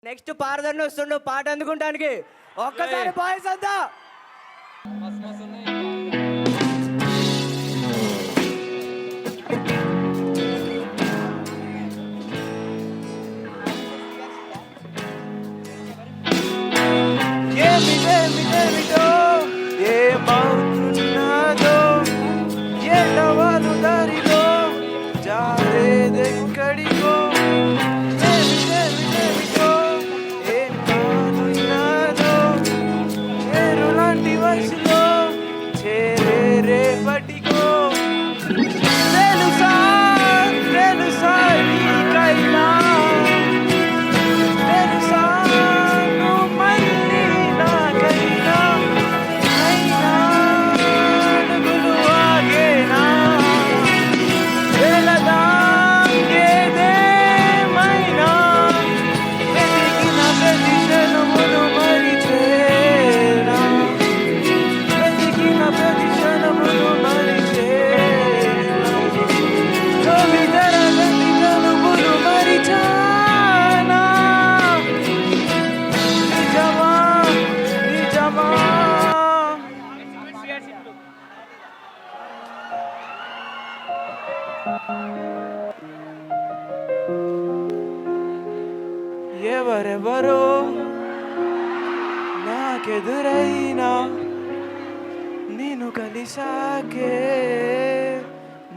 Next పారదర్ని వస్తుండు పాట అందుకుంటానికి ఒక్కసారి బాయ్స్ అంతా ఏమవుతున్నదో ఎన్నవాళ్ళు దారిలో జారేదెక్కడికో ఏం కానున్నదో ఏరు లాంటి వయసులో చేరే రేపటికో తెలుసా తెలుసా నీకైనా తెలుసా నువ్వు మళ్ళీ నాకైనా అయినా అడుగులు ఆగేనా వెళదాం ఏదేమైనా వెతికిన ప్రతి క్షణమును మరిచేనా వెతికిన ప్రతి క్షణమును మరిచేనా కవితర గతి కనుమును మరిచానా నిజమా నిజమా ఎవరెవరో నాకెదురైనా నేను కలిసాకే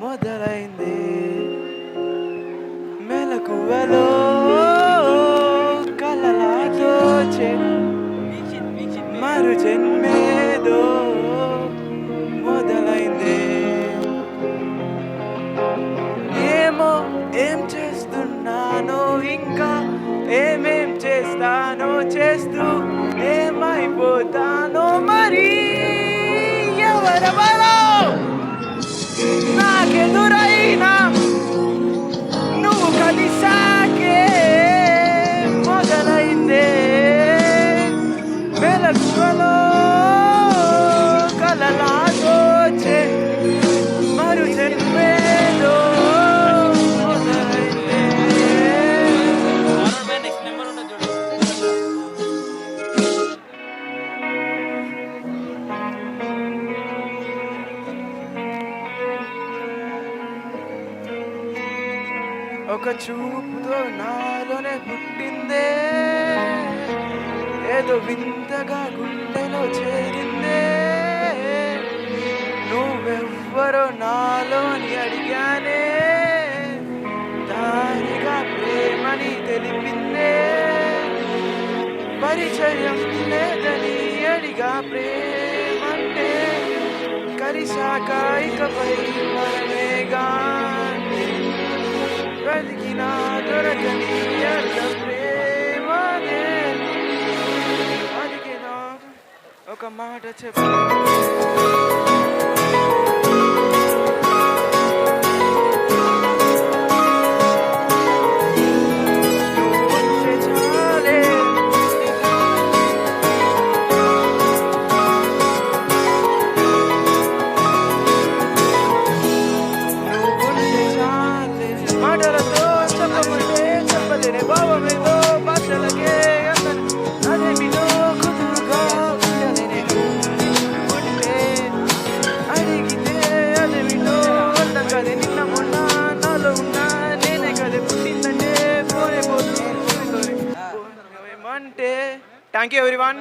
మొదలైంది మెలకువలో కలలాతో మరు జన్మేదో మొదలైంది ఏమో ఏం చేస్తున్నానో ఇంకా ఏమేం చేస్తానో చేస్తూ ఏమైపోతానో మరి ఎవరెవరో నాకెదురైనా నువ్వు కలిసాకే మొదలైందే వెలుగులో కలలాతో మరు జన్మేదో మొదలైందే ఒక చూపుతో నాలోనే పుట్టిందే ఏదో వింతగా గుండెలో చేరిందే నువ్వెవ్వరో నాలోని అడిగానే దానిగా ప్రేమని తెలిపిందే పరిచయం లేదని అడిగా ప్రేమంటే కలిశాక ఇకపై మనమేగా బ్రతికినా దొరకని అర్థ ప్రేమనే అందుకే నాకు ఒక మాట చెప్పు నువ్వుంటే చాలే నువ్వుంటే చాలే మాటలతో చెప్పమంటే చెప్పలేని భావమేదో భాషలకే అదేమిటో కుదురుగా ఉండలేని ఉంటే అడిగితే అదేమిటో అర్థం కదే నిన్న మొన్న నాలో ఉన్నా నేనే కదే పుట్టిందంటే పోనే పోతుంది ఏమంటే థ్యాంక్ యూ ఎవ్రీవన్.